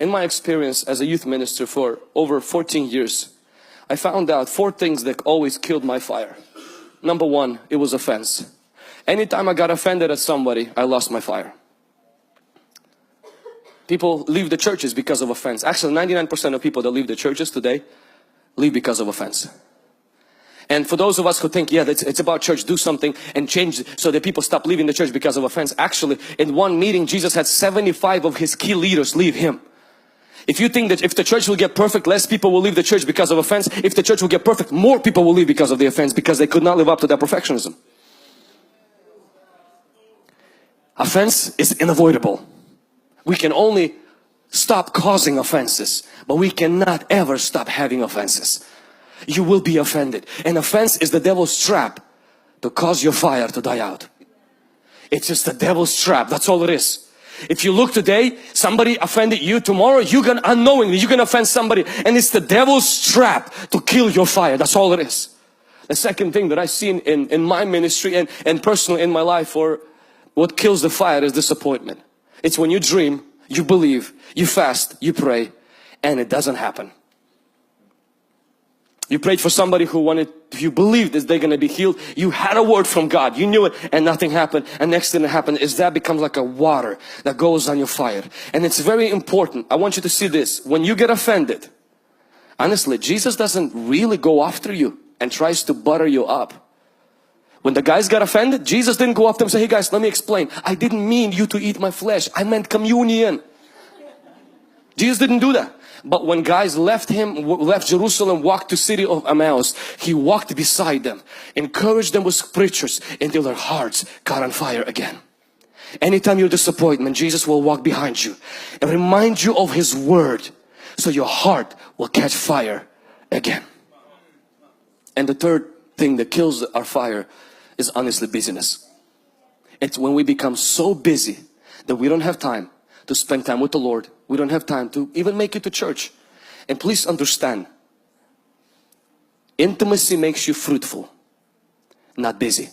In my experience as a youth minister for over 14 years, I found out 4 things that always killed my fire. Number 1, it was offense. Anytime I got offended at somebody, I lost my fire. People leave the churches because of offense. Actually, 99% of people that leave the churches today leave because of offense. And for those of us who think, yeah, it's about church, do something and change so that people stop leaving the church because of offense. Actually, in one meeting, Jesus had 75 of his key leaders leave him. If you think that if the church will get perfect, less people will leave the church because of offense. If the church will get perfect, more people will leave because of the offense, because they could not live up to their perfectionism. Offense is unavoidable. We can only stop causing offenses, but we cannot ever stop having offenses. You will be offended. An offense is the devil's trap to cause your fire to die out. It's just the devil's trap. That's all it is. If you look today, somebody offended you. Tomorrow unknowingly you're gonna offend somebody, and it's the devil's trap to kill your fire. That's all it is. The second thing that I've seen in my ministry and personally in my life, or what kills the fire, is disappointment. It's when you dream, you believe, you fast, you pray, and it doesn't happen. You prayed for somebody you believed that they're going to be healed. You had a word from God. You knew it and nothing happened. And next thing that happened is that becomes like a water that goes on your fire. And it's very important. I want you to see this. When you get offended, honestly, Jesus doesn't really go after you and tries to butter you up. When the guys got offended, Jesus didn't go up to them and say, hey guys, let me explain. I didn't mean you to eat my flesh. I meant communion. Jesus didn't do that. But when guys left Jerusalem, walked to city of Emmaus, He walked beside them, encouraged them with scriptures until their hearts caught on fire again. Anytime you're disappointed, Jesus will walk behind you and remind you of His word, so your heart will catch fire again. And the third thing that kills our fire is honestly busyness. It's when we become so busy that we don't have time to spend time with the Lord. We don't have time to even make it to church. And please understand, intimacy makes you fruitful, not busy.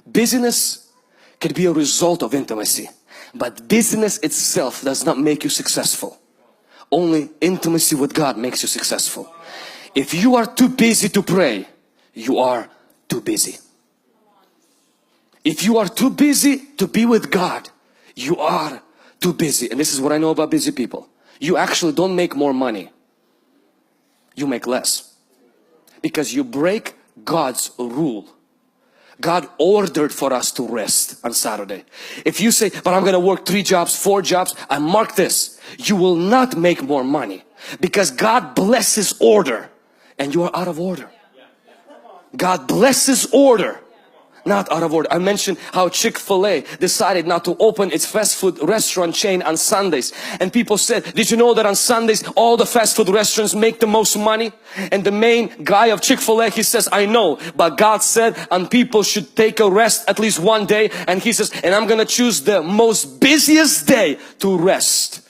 Busyness can be a result of intimacy, but busyness itself does not make you successful. Only intimacy with God makes you successful. If you are too busy to pray, you are too busy. If you are too busy to be with God, you are too busy. And this is what I know about busy people. You actually don't make more money. You make less. Because you break God's rule. God ordered for us to rest on Saturday. If you say, but I'm going to work 3 jobs, 4 jobs, I mark this. You will not make more money. Because God blesses order and you are out of order. God blesses order, not out of order. I mentioned how Chick-fil-A decided not to open its fast food restaurant chain on Sundays. And people said, did you know that on Sundays all the fast food restaurants make the most money? And the main guy of Chick-fil-A, he says, I know, but God said and people should take a rest at least one day. And he says, and I'm gonna choose the most busiest day to rest.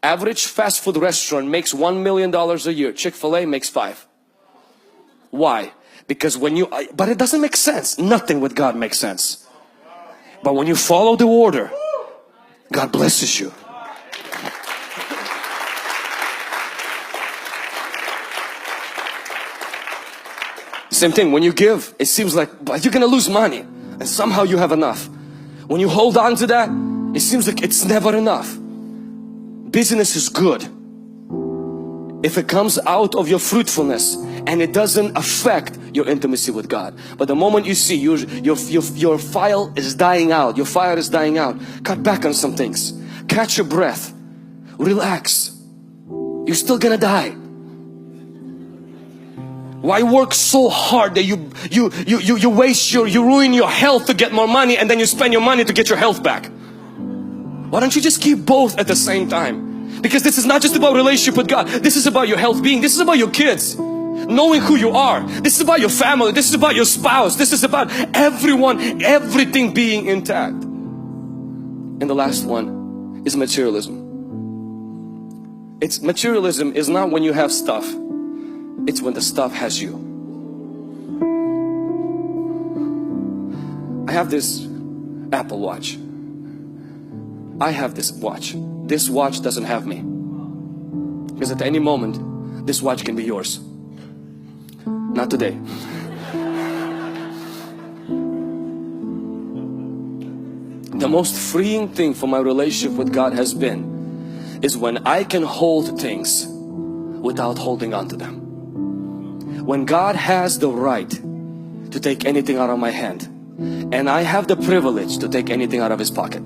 Average fast food restaurant makes $1 million a year. Chick-fil-A makes 5. Why? Because but it doesn't make sense. Nothing with God makes sense. But when you follow the order, God blesses you. Same thing, when you give, it seems like but you're gonna lose money and somehow you have enough. When you hold on to that, it seems like it's never enough. Business is good if it comes out of your fruitfulness and it doesn't affect your intimacy with God. But the moment you see your fire is dying out, your fire is dying out, cut back on some things. Catch your breath. Relax. You're still gonna die. Why work so hard that you waste you ruin your health to get more money, and then you spend your money to get your health back? Why don't you just keep both at the same time? Because this is not just about relationship with God. This is about your health being. This is about your kids. Knowing who you are. This is about your family. This is about your spouse. This is about everyone, everything being intact. And the last one is materialism. Materialism is not when you have stuff. It's when the stuff has you. I have this Apple Watch. I have this watch. this watch doesn't have me. Because at any moment, this watch can be yours. Not today. The most freeing thing for my relationship with God has been is when I can hold things without holding on to them. When God has the right to take anything out of my hand, and I have the privilege to take anything out of His pocket.